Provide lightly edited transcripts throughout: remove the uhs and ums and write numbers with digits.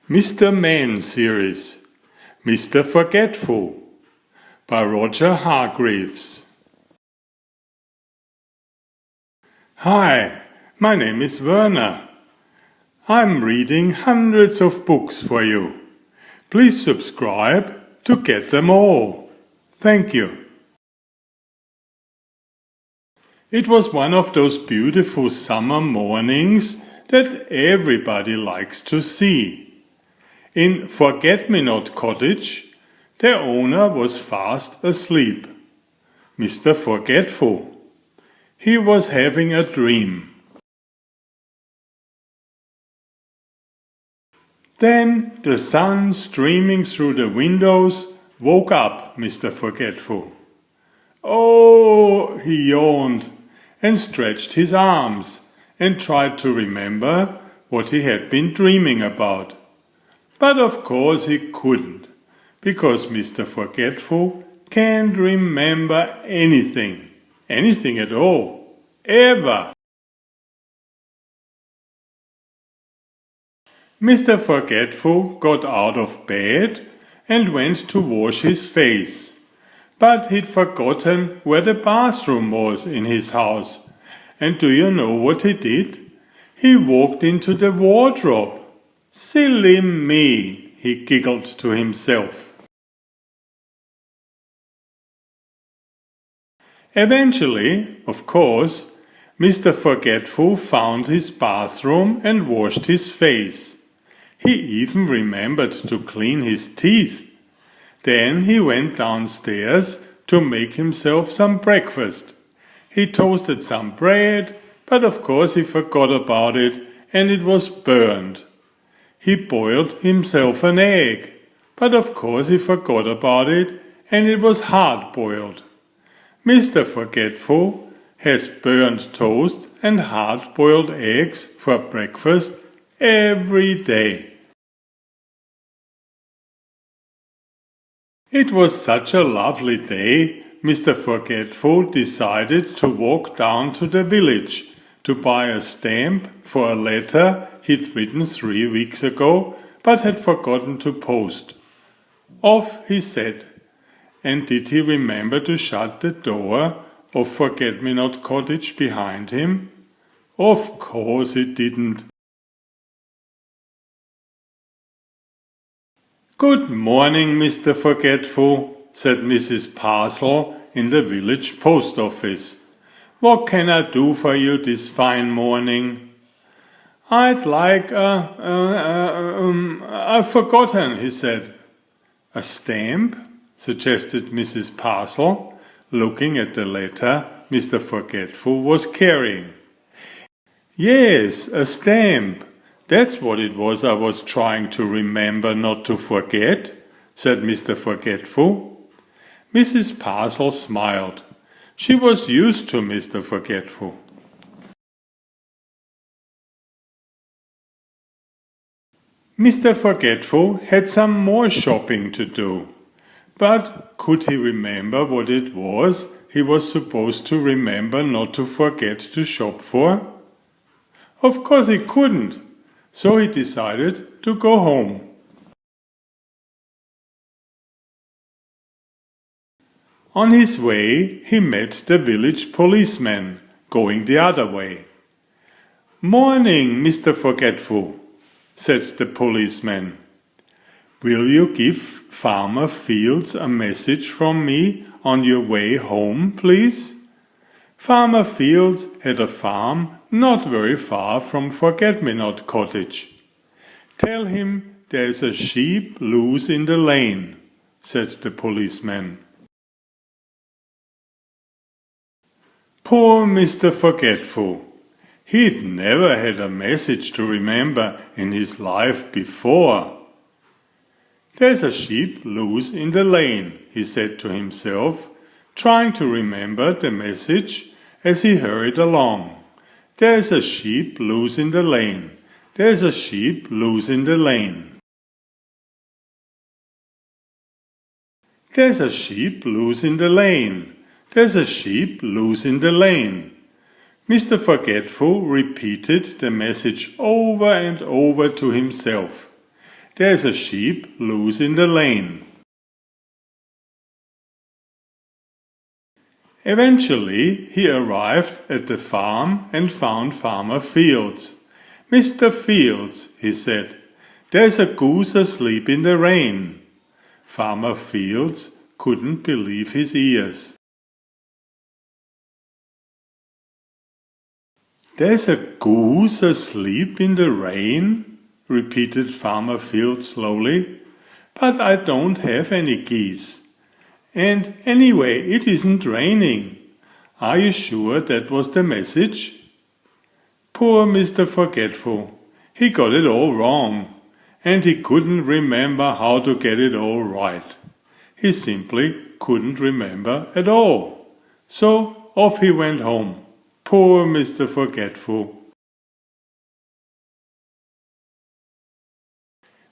Mr. Man series, Mr. Forgetful by Roger Hargreaves. Hi, my name is Werner. I'm reading hundreds of books for you. Please subscribe to get them all. Thank you. It was one of those beautiful summer mornings that everybody likes to see. In Forget-me-not Cottage, their owner was fast asleep, Mr. Forgetful. He was having a dream. Then the sun streaming through the windows woke up Mr. Forgetful. Oh, he yawned and stretched his arms and tried to remember what he had been dreaming about. But of course he couldn't, because Mr. Forgetful can't remember anything at all, ever. Mr. Forgetful got out of bed and went to wash his face, but he'd forgotten where the bathroom was in his house. And do you know what he did? He walked into the wardrobe. Silly me, he giggled to himself. Eventually, of course, Mr. Forgetful found his bathroom and washed his face. He even remembered to clean his teeth. Then he went downstairs to make himself some breakfast. He toasted some bread, but of course he forgot about it and it was burned. He boiled himself an egg, but of course he forgot about it and it was hard-boiled. Mr. Forgetful has burnt toast and hard-boiled eggs for breakfast every day. It was such a lovely day, Mr. Forgetful decided to walk down to the village to buy a stamp for a letter he'd written 3 weeks ago but had forgotten to post. Off he set. And did he remember to shut the door of Forget-me-not Cottage behind him? Of course he didn't. Good morning, Mr. Forgetful, said Mrs. Parcel in the village post office. What can I do for you this fine morning? I'd like I've forgotten, he said. A stamp? Suggested Mrs. Parcel, looking at the letter Mr. Forgetful was carrying. Yes, a stamp. That's what it was I was trying to remember not to forget, said Mr. Forgetful. Mrs. Parcel smiled. She was used to Mr. Forgetful. Mr. Forgetful had some more shopping to do. But could he remember what it was he was supposed to remember not to forget to shop for? Of course he couldn't, so he decided to go home. On his way, he met the village policeman, going the other way. Morning, Mr. Forgetful, said the policeman. Will you give Farmer Fields a message from me on your way home, please? Farmer Fields had a farm not very far from Forget-me-not Cottage. Tell him there's a sheep loose in the lane, said the policeman. Poor Mr. Forgetful. He'd never had a message to remember in his life before. There's a sheep loose in the lane, he said to himself, trying to remember the message as he hurried along. There's a sheep loose in the lane. There's a sheep loose in the lane. There's a sheep loose in the lane. There's a sheep loose in the lane. Mr. Forgetful repeated the message over and over to himself. there's a sheep loose in the lane." Eventually he arrived at the farm and found Farmer Fields. "Mr. Fields," he said, "there's a goose asleep in the rain." Farmer Fields couldn't believe his ears. "There's a goose asleep in the rain?" repeated Farmer Fields slowly. "But I don't have any geese. And anyway, it isn't raining. Are you sure that was the message?" Poor Mr. Forgetful. He got it all wrong, and he couldn't remember how to get it all right. He simply couldn't remember at all. So off he went home. Poor Mr. Forgetful.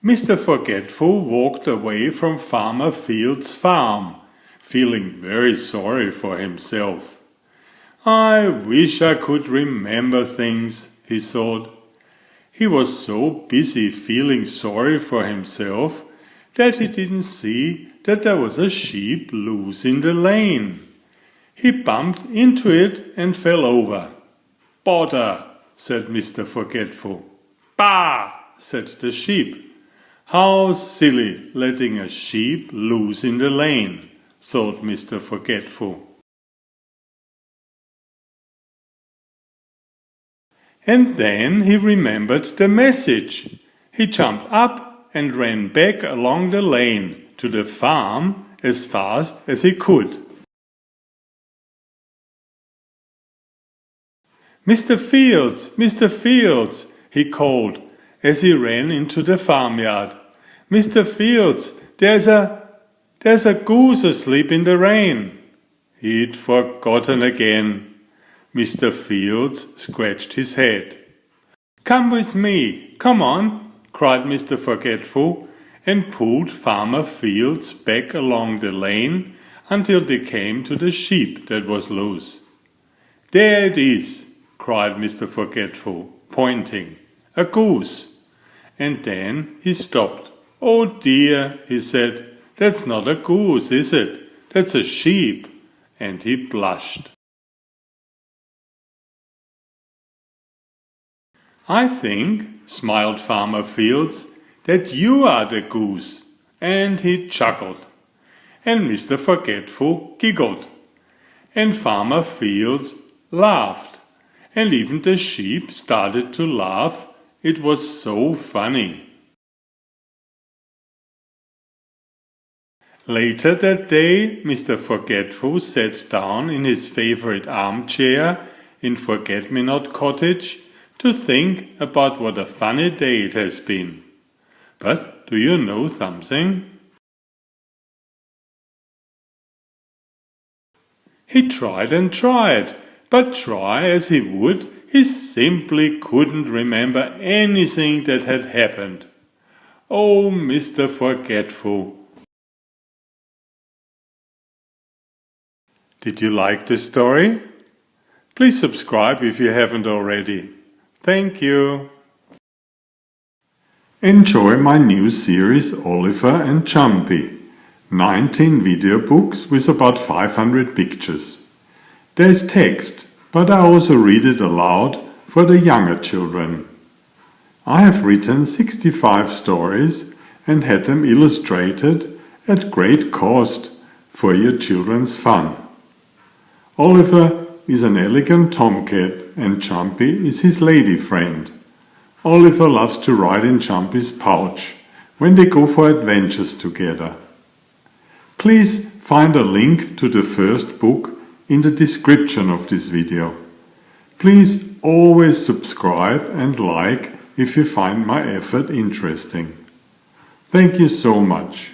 Mr. Forgetful walked away from Farmer Fields' farm, feeling very sorry for himself. "I wish I could remember things," he thought. He was so busy feeling sorry for himself that he didn't see that there was a sheep loose in the lane. He bumped into it and fell over. "Bother," said Mr. Forgetful. "Bah," said the sheep. "How silly, letting a sheep loose in the lane," thought Mr. Forgetful. And then he remembered the message. He jumped up and ran back along the lane to the farm as fast as he could. "Mr. Fields, Mr. Fields," he called as he ran into the farmyard. "Mr. Fields, there's a goose asleep in the rain." He'd forgotten again. Mr. Fields scratched his head. "Come with me, come on," cried Mr. Forgetful, and pulled Farmer Fields back along the lane until they came to the sheep that was loose. "There it is," cried Mr. Forgetful, pointing. "A goose." And then he stopped. "Oh dear," he said, "that's not a goose, is it? That's a sheep." And he blushed. "I think," smiled Farmer Fields, "that you are the goose." And he chuckled. And Mr. Forgetful giggled. And Farmer Fields laughed. And even the sheep started to laugh. It was so funny. Later that day, Mr. Forgetful sat down in his favorite armchair in Forget-Me-Not Cottage to think about what a funny day it has been. But do you know something? He tried and tried, but try as he would, he simply couldn't remember anything that had happened. Oh, Mr. Forgetful. Did you like the story? Please subscribe if you haven't already. Thank you. Enjoy my new series Oliver and Jumpy. 19 video books with about 500 pictures. There's text, but I also read it aloud for the younger children. I have written 65 stories and had them illustrated at great cost for your children's fun. Oliver is an elegant tomcat and Jumpy is his lady friend. Oliver loves to ride in Jumpy's pouch when they go for adventures together. Please find a link to the first book in the description of this video. Please always subscribe and like if you find my effort interesting. Thank you so much.